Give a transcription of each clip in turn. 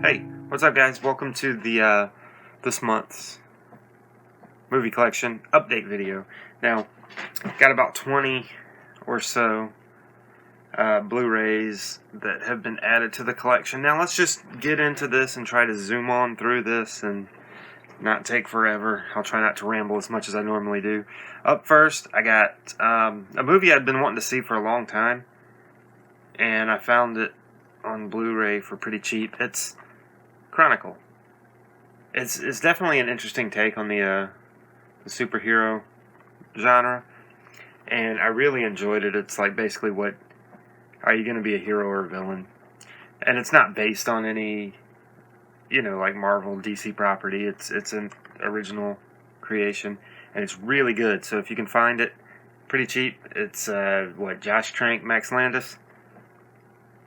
Hey, what's up guys? Welcome to the this month's movie collection update video. Now, got about 20 or so Blu-rays that have been added to the collection. Now let's just get into this and try to zoom on through this and not take forever. I'll try not to ramble as much as I normally do. Up first, I got a movie I'd been wanting to see for a long time, and I found it on Blu-ray for pretty cheap. It's Chronicle. It's definitely an interesting take on the superhero genre, and I really enjoyed it. It's like basically what are you going to be, a hero or a villain? And it's not based on any, like Marvel, DC property. It's an original creation, and it's really good. So if you can find it, pretty cheap. It's Josh Trank, Max Landis.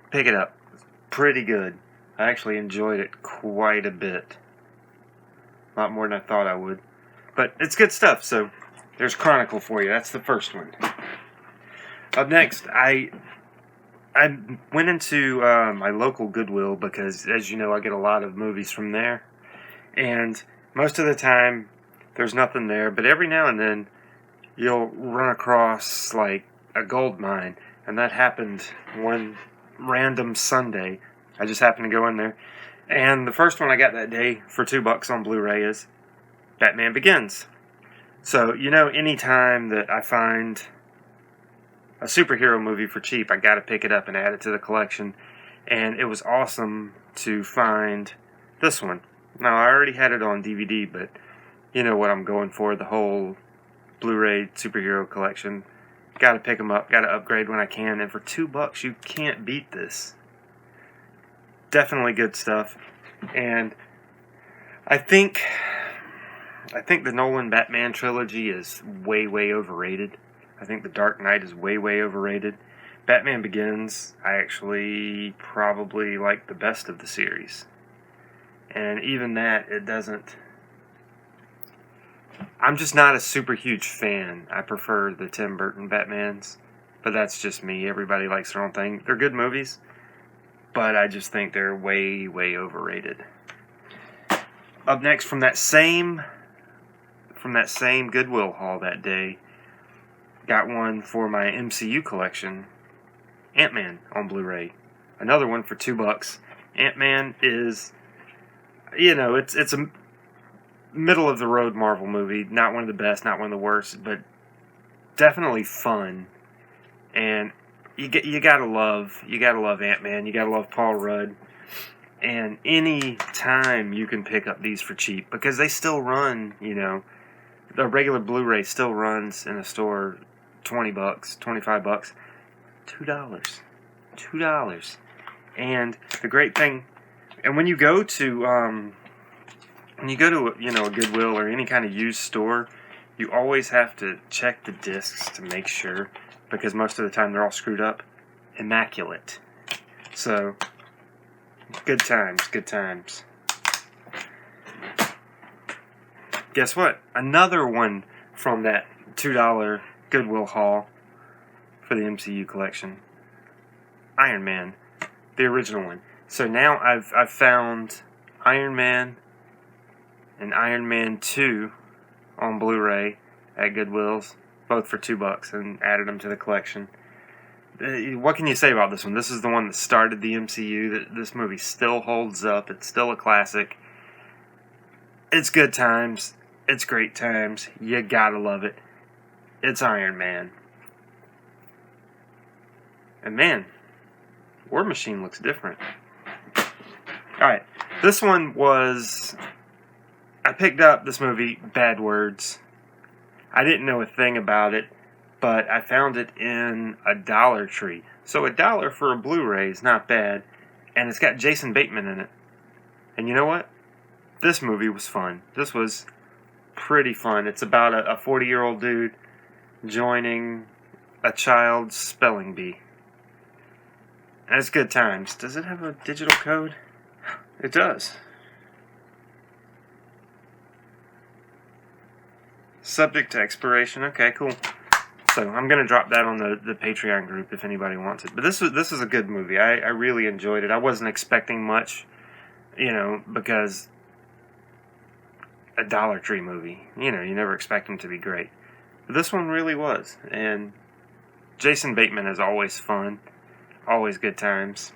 Pick it up. It's pretty good. I actually enjoyed it quite a bit. A lot more than I thought I would. But it's good stuff, so there's Chronicle for you. That's the first one. Up next, I went into my local Goodwill because, as you know, I get a lot of movies from there. And most of the time, there's nothing there. But every now and then, you'll run across, like, a gold mine. And that happened one random Sunday. I just happened to go in there. And the first one I got that day for $2 on Blu-ray is Batman Begins. So, any time that I find a superhero movie for cheap, I gotta pick it up and add it to the collection. And it was awesome to find this one. Now, I already had it on DVD, but you know what I'm going for, the whole Blu-ray superhero collection. Gotta pick them up, gotta upgrade when I can, and for $2, you can't beat this. Definitely good stuff. And I think the Nolan Batman trilogy is way overrated. I think The Dark Knight is way overrated. Batman Begins, I actually probably like the best of the series. And even that, it doesn't... I'm just not a super huge fan. I prefer the Tim Burton Batmans. But that's just me. Everybody likes their own thing. They're good movies, but I just think they're way overrated. Up next, from that same Goodwill haul that day, got one for my MCU collection, Ant-Man on Blu-ray. Another one for $2. Ant-Man is, it's a middle of the road Marvel movie. Not one of the best, not one of the worst, but definitely fun. And you gotta love Ant-Man. You gotta love Paul Rudd. And any time you can pick up these for cheap, because they still run, the regular Blu-ray still runs in a store $20, $25, $2. And the great thing, and when you go to a Goodwill or any kind of used store, you always have to check the discs to make sure, because most of the time they're all screwed up. Immaculate. So, good times. Guess what? Another one from that $2 Goodwill haul for the MCU collection. Iron Man. The original one. So now I've found Iron Man and Iron Man 2 on Blu-ray at Goodwill's, both for $2, and added them to the collection. What can you say about this one? This is the one that started the MCU. This movie still holds up. It's still a classic. It's good times. It's great times. You gotta love it. It's Iron Man. And man, War Machine looks different. Alright, this one was... I picked up this movie, Bad Words. I didn't know a thing about it, but I found it in a Dollar Tree. So $1 for a Blu-ray is not bad, and it's got Jason Bateman in it. And you know what? This movie was fun. This was pretty fun. It's about a 40-year-old dude joining a child's spelling bee. And it's good times. Does it have a digital code? It does. Subject to expiration. Okay, cool. So I'm going to drop that on the Patreon group if anybody wants it. But this is a good movie. I really enjoyed it. I wasn't expecting much. because a Dollar Tree movie, you never expect them to be great. But this one really was, and Jason Bateman is always fun, always good times.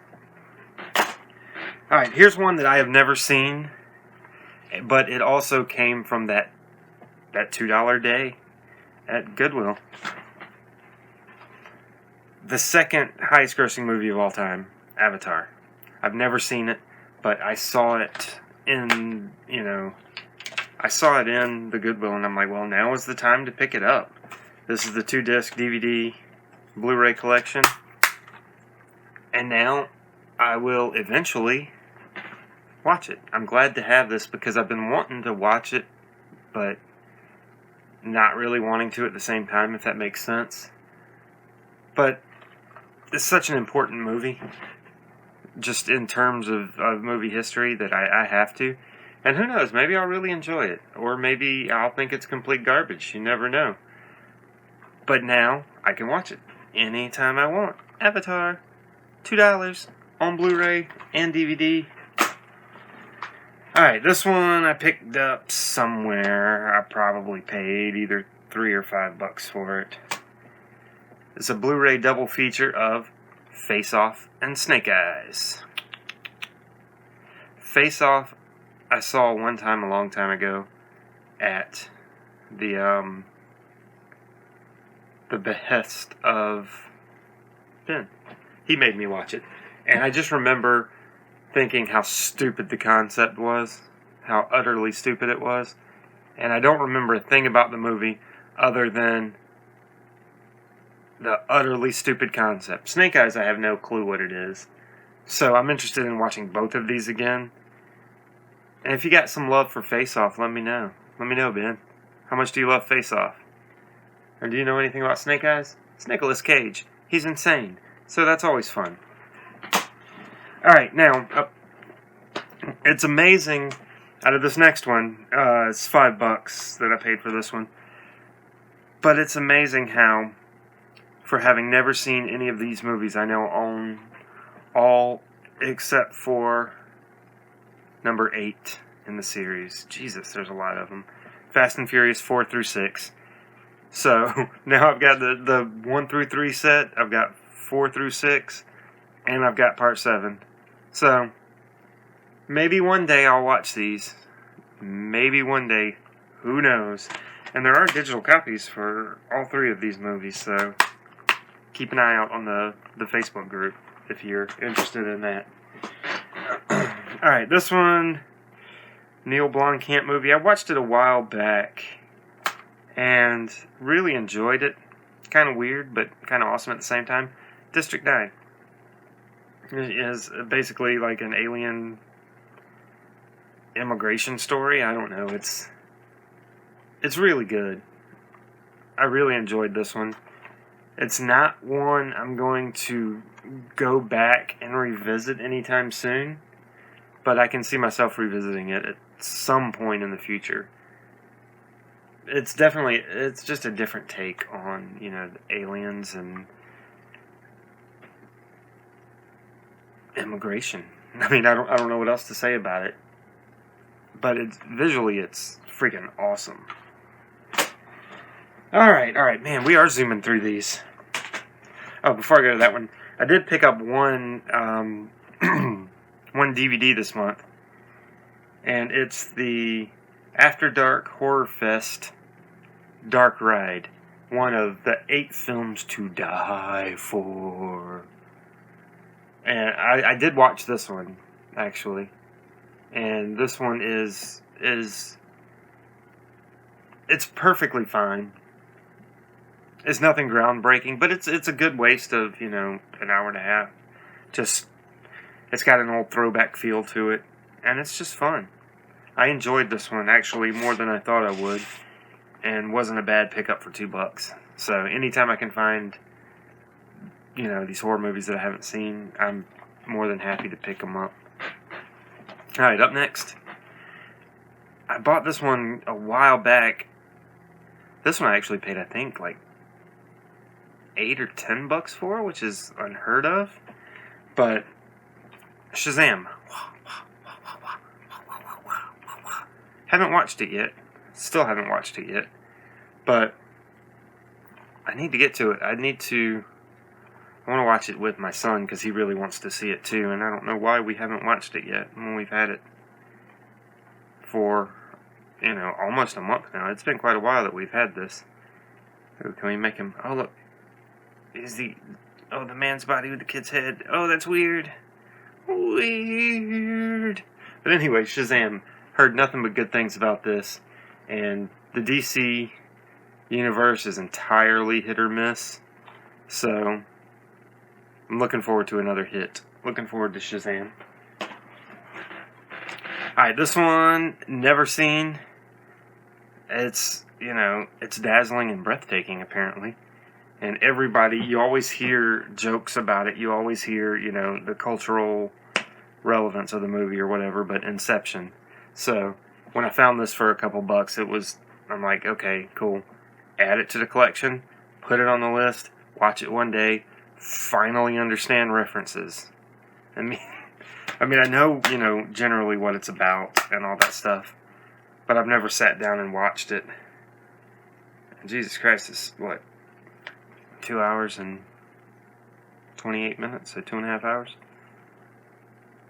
Alright, here's one that I have never seen, but it also came from that $2 day at Goodwill. The second highest grossing movie of all time, Avatar. I've never seen it, but I saw it in the Goodwill, and I'm like, well, now is the time to pick it up. This is the 2-disc DVD Blu-ray collection, and now I will eventually watch it. I'm glad to have this because I've been wanting to watch it, but not really wanting to at the same time, if that makes sense. But it's such an important movie, just in terms of movie history, that I have to. And who knows, maybe I'll really enjoy it. Or maybe I'll think it's complete garbage. You never know. But now, I can watch it anytime I want. Avatar, $2 on Blu-ray and DVD. Alright, this one I picked up somewhere. I probably paid either $3 or $5 for it. It's a Blu-ray double feature of Face Off and Snake Eyes. Face Off I saw one time a long time ago at the behest of Ben. He made me watch it. And I just remember thinking how stupid the concept was, how utterly stupid it was. And I don't remember a thing about the movie other than the utterly stupid concept. Snake Eyes, I have no clue what it is. So I'm interested in watching both of these again. And if you got some love for Face Off, let me know. Let me know, Ben. How much do you love Face Off? Or do you know anything about Snake Eyes? It's Nicolas Cage. He's insane. So that's always fun. Alright, now, it's amazing. Out of this next one, it's $5 that I paid for this one. But it's amazing how, for having never seen any of these movies, I now own all except for number 8 in the series. Jesus, there's a lot of them. Fast and Furious 4 through 6. So, now I've got the 1 through 3 set, I've got 4 through 6, and I've got part 7. So, maybe one day I'll watch these. Maybe one day. Who knows? And there are digital copies for all 3 of these movies, so keep an eye out on the Facebook group if you're interested in that. Alright, this one, Neil Blomkamp movie. I watched it a while back and really enjoyed it. Kind of weird, but kind of awesome at the same time. District 9. It is basically like an alien immigration story. I don't know. It's really good. I really enjoyed this one. It's not one I'm going to go back and revisit anytime soon, but I can see myself revisiting it at some point in the future. It's just a different take on, the aliens and immigration. I mean, I don't know what else to say about it, but visually it's freaking awesome. Alright, man, we are zooming through these. Oh, before I go to that one, I did pick up one one DVD this month, and it's the After Dark Horror Fest Dark Ride, one of the 8 films to die for. And I did watch this one, actually, and this one is it's perfectly fine. It's nothing groundbreaking, but it's a good waste of, an hour and a half. It's got an old throwback feel to it, and it's just fun. I enjoyed this one, actually, more than I thought I would, and wasn't a bad pickup for $2. So, anytime I can find, these horror movies that I haven't seen, I'm more than happy to pick them up. Alright, up next. I bought this one a while back. This one I actually paid, I think, like $8 or $10 for, which is unheard of. But Shazam. Haven't watched it yet. Still haven't watched it yet. But I need to get to it. I want to watch it with my son because he really wants to see it too. And I don't know why we haven't watched it yet when we've had it for, almost a month now. It's been quite a while that we've had this. Ooh, can we make him... Oh, look. The man's body with the kid's head. Oh, that's weird. Weird. But anyway, Shazam. Heard nothing but good things about this. And the DC universe is entirely hit or miss. So, I'm looking forward to another hit. Looking forward to Shazam. Alright, this one, never seen. It's, it's dazzling and breathtaking, apparently. And everybody, you always hear jokes about it. You always hear, the cultural relevance of the movie or whatever, but Inception. So, when I found this for a couple bucks, I'm like, okay, cool. Add it to the collection, put it on the list, watch it one day, finally understand references. I know, generally what it's about and all that stuff, but I've never sat down and watched it. Jesus Christ, it's what, 2 hours and 28 minutes, so 2.5 hours?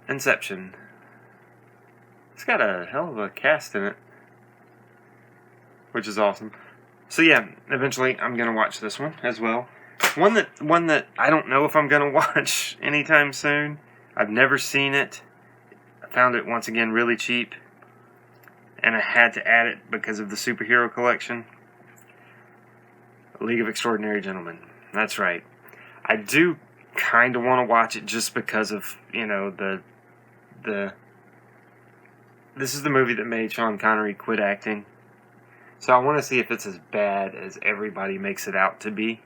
Inception. It's got a hell of a cast in it, which is awesome. So yeah, eventually I'm gonna watch this one as well. One that I don't know if I'm gonna watch anytime soon. I've never seen it. I found it once again really cheap, and I had to add it because of the superhero collection. League of Extraordinary Gentlemen. That's right. I do kind of want to watch it just because of, this is the movie that made Sean Connery quit acting. So I want to see if it's as bad as everybody makes it out to be.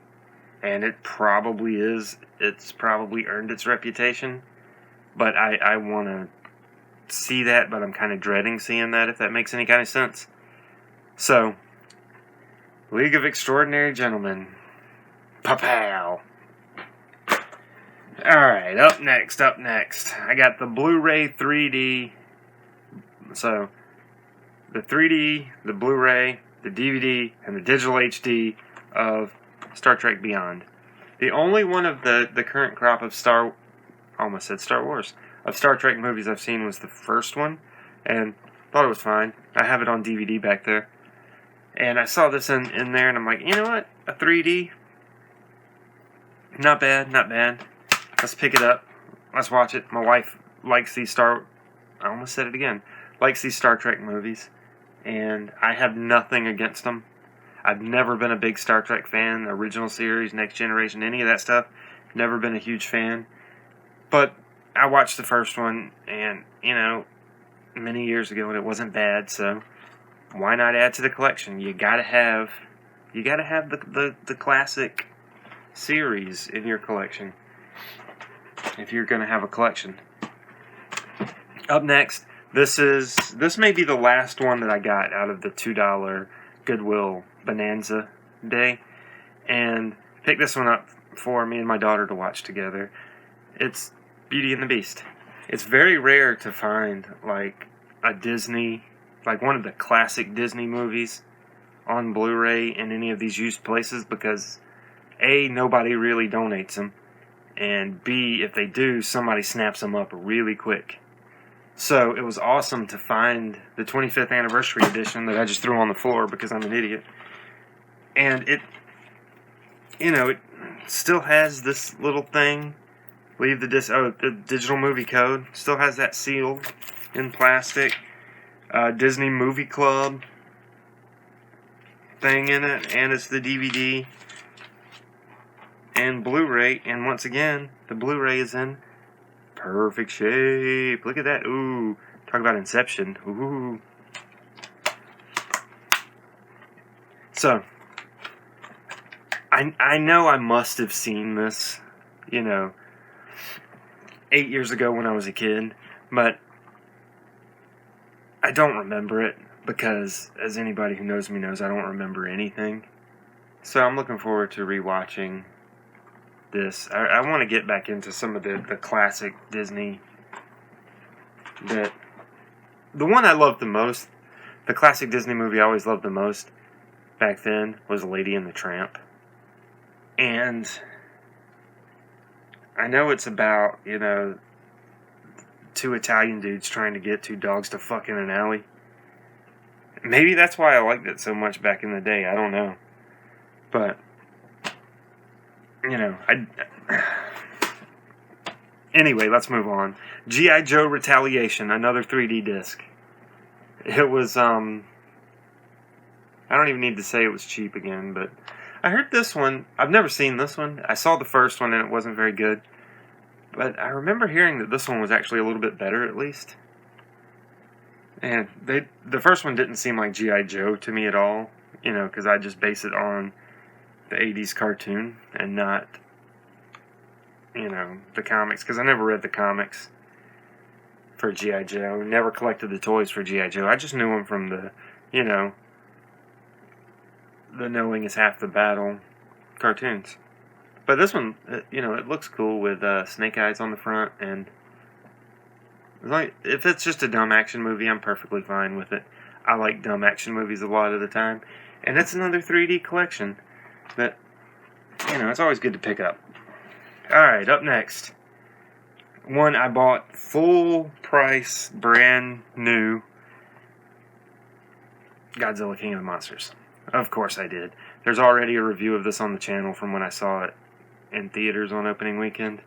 And it probably is. It's probably earned its reputation. But I want to see that, but I'm kind of dreading seeing that, if that makes any kind of sense. So, League of Extraordinary Gentlemen. Pa-pow! Alright, up next. I got the Blu-ray 3D. So, the 3D, the Blu-ray, the DVD, and the digital HD of Star Trek Beyond. The only one of the current crop of Star Trek movies I've seen was the first one, and thought it was fine. I have it on DVD back there. And I saw this in there, and I'm like, you know what? A 3D? Not bad. Let's pick it up. Let's watch it. My wife likes these likes these Star Trek movies, and I have nothing against them. I've never been a big Star Trek fan, original series, Next Generation, any of that stuff. Never been a huge fan. But I watched the first one, and, many years ago, and it wasn't bad, so why not add to the collection? You gotta have the classic series in your collection if you're gonna have a collection. Up next, this may be the last one that I got out of the $2 Goodwill Bonanza Day, and picked this one up for me and my daughter to watch together. It's Beauty and the Beast. It's very rare to find like a Disney, like one of the classic Disney movies on Blu-ray in any of these used places, because A, nobody really donates them, and B, if they do, somebody snaps them up really quick. So it was awesome to find the 25th anniversary edition that I just threw on the floor because I'm an idiot. And it still has this little thing. Leave the the digital movie code. Still has that seal in plastic. Disney Movie Club thing in it, and it's the DVD and Blu-ray. And once again, the Blu-ray is in perfect shape. Look at that. Ooh. Talk about Inception. Ooh. So, I know I must have seen this, 8 years ago when I was a kid, but I don't remember it because, as anybody who knows me knows, I don't remember anything. So I'm looking forward to rewatching this. I want to get back into some of the classic Disney. The one I love the most, The classic Disney movie I always loved the most back then was Lady and the Tramp. And I know it's about, two Italian dudes trying to get two dogs to fuck in an alley. Maybe that's why I liked it so much back in the day. I don't know. But, anyway, let's move on. G.I. Joe Retaliation, another 3D disc. It was, I don't even need to say it was cheap again, but I heard this one. I've never seen this one. I saw the first one and it wasn't very good. But I remember hearing that this one was actually a little bit better, at least. And the first one didn't seem like G.I. Joe to me at all, because I just base it on the 80s cartoon and not, the comics, because I never read the comics for G.I. Joe. Never collected the toys for G.I. Joe. I just knew them from the, the knowing is half the battle cartoons. But this one, it looks cool with Snake Eyes on the front, and if it's just a dumb action movie, I'm perfectly fine with it. I like dumb action movies a lot of the time, and it's another 3D collection that, it's always good to pick up. Alright, up next. One I bought full price, brand new, Godzilla King of the Monsters. Of course I did. There's already a review of this on the channel from when I saw it in theaters on opening weekend.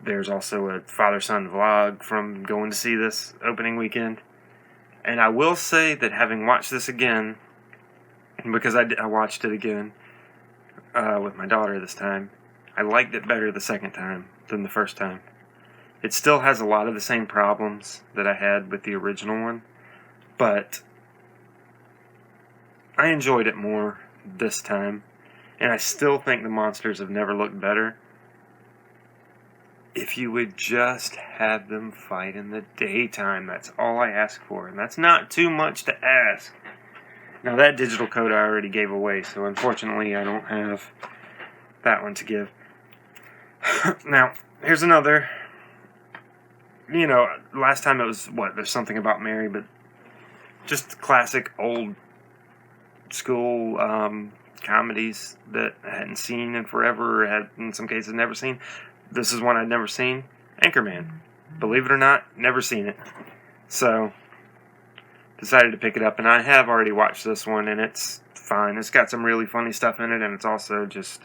There's also a father-son vlog from going to see this opening weekend. And I will say that having watched this again, because I watched it again with my daughter this time, I liked it better the second time than the first time. It still has a lot of the same problems that I had with the original one, but I enjoyed it more this time, and I still think the monsters have never looked better. If you would just have them fight in the daytime, that's all I ask for, and that's not too much to ask. Now that digital code I already gave away, so unfortunately I don't have that one to give. Now, here's another. Last time it was, There's Something About Mary, but just classic old school comedies that I hadn't seen in forever, or had in some cases never seen. This is one I'd never seen. Anchorman. Believe it or not, never seen it. So, decided to pick it up, and I have already watched this one, and it's fine. It's got some really funny stuff in it, and it's also just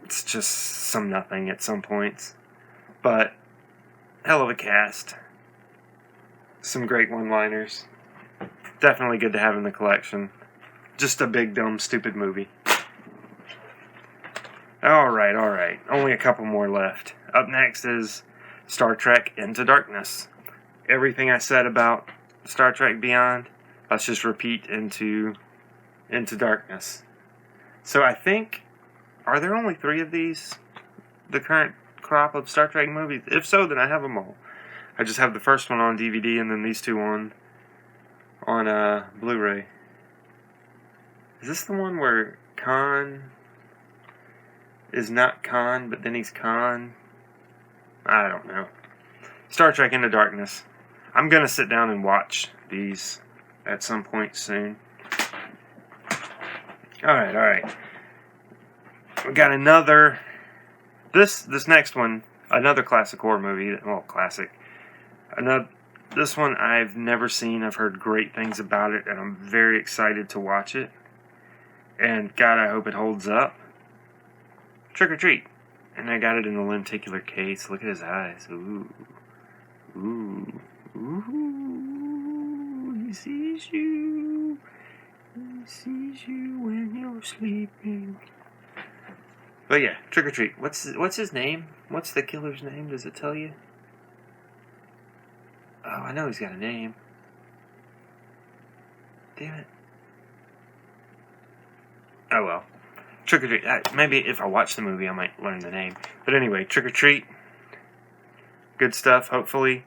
some nothing at some points. But, hell of a cast. Some great one-liners. Definitely good to have in the collection. Just a big, dumb, stupid movie. Alright. Only a couple more left. Up next is Star Trek Into Darkness. Everything I said about Star Trek Beyond, let's just repeat into Darkness. So I think, are there only 3 of these? The current crop of Star Trek movies? If so, then I have them all. I just have the first one on DVD and then these 2 on Blu-ray. Is this the one where Khan is not Khan, but then he's Khan? I don't know. Star Trek Into Darkness. I'm going to sit down and watch these at some point soon. Alright. We got another... This next one, another classic horror movie. Well, classic. This one I've never seen. I've heard great things about it, and I'm very excited to watch it. And God, I hope it holds up. Trick or Treat. And I got it in a lenticular case. Look at his eyes. Ooh. He sees you. He sees you when you're sleeping. But yeah, Trick or Treat. What's his name? What's the killer's name? Does it tell you? Oh, I know he's got a name. Damn it. Oh well. Trick or Treat. Maybe if I watch the movie, I might learn the name. But anyway, Trick or Treat. Good stuff, hopefully.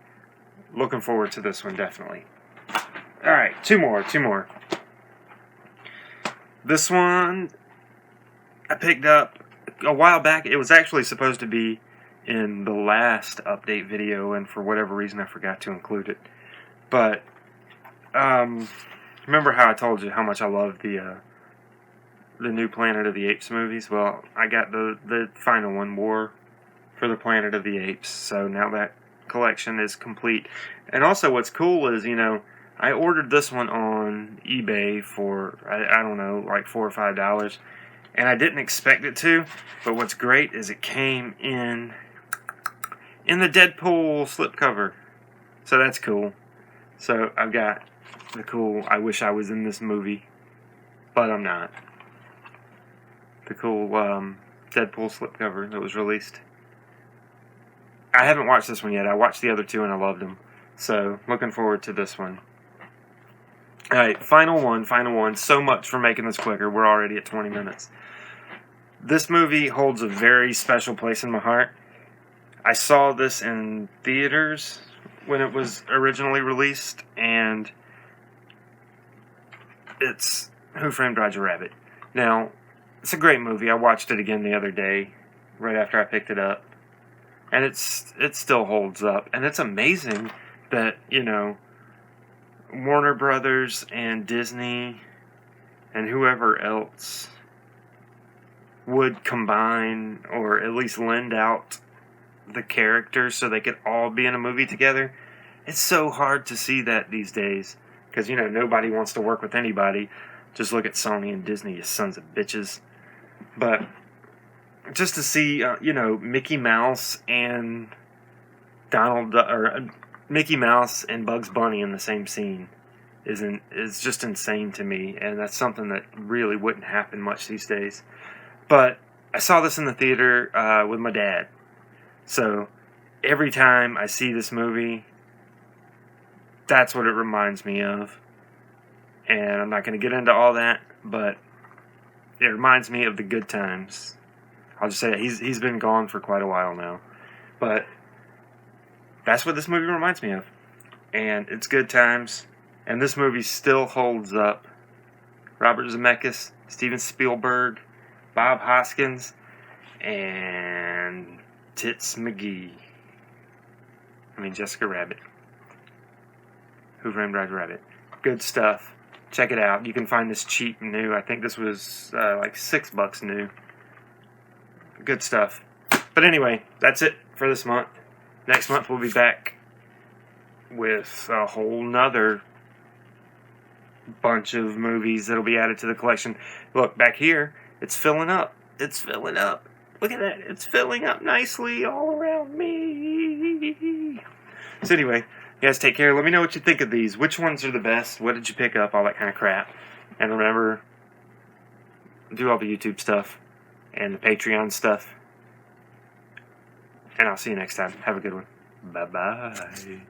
Looking forward to this one, definitely. Alright, two more. This one I picked up a while back. It was actually supposed to be in the last update video, and for whatever reason I forgot to include it. But remember how I told you how much I love the new Planet of the Apes movies? Well, I got the final one, War for the Planet of the Apes. So now that collection is complete. And also what's cool is, I ordered this one on eBay for, I don't know, like $4 or $5. And I didn't expect it to. But what's great is it came in the Deadpool slipcover. So that's cool. So I've got the cool, I wish I was in this movie, but I'm not. The cool Deadpool slipcover that was released. I haven't watched this one yet. I watched the other two and I loved them. So, looking forward to this one. Alright, final one. So much for making this quicker. We're already at 20 minutes. This movie holds a very special place in my heart. I saw this in theaters when it was originally released, and it's Who Framed Roger Rabbit. Now, it's a great movie. I watched it again the other day, right after I picked it up. And it still holds up. And it's amazing that, Warner Brothers and Disney and whoever else would combine or at least lend out the characters so they could all be in a movie together. It's so hard to see that these days. Because, nobody wants to work with anybody. Just look at Sony and Disney, you sons of bitches. But just to see, Mickey Mouse and Mickey Mouse and Bugs Bunny in the same scene is just insane to me, and that's something that really wouldn't happen much these days. But I saw this in the theater with my dad, so every time I see this movie, that's what it reminds me of. And I'm not going to get into all that, but it reminds me of the good times. I'll just say that he's been gone for quite a while now. But that's what this movie reminds me of. And it's good times. And this movie still holds up. Robert Zemeckis, Steven Spielberg, Bob Hoskins, and Tits McGee. Jessica Rabbit. Who Framed Roger Rabbit. Good stuff. Check it out. You can find this cheap new. I think this was like $6 new. Good stuff. But anyway, that's it for this month. Next month we'll be back with a whole nother bunch of movies that'll be added to the collection. Look, back here, it's filling up. It's filling up. Look at that. It's filling up nicely all around me. So anyway, you guys take care. Let me know what you think of these. Which ones are the best? What did you pick up? All that kind of crap. And remember, do all the YouTube stuff and the Patreon stuff. And I'll see you next time. Have a good one. Bye-bye.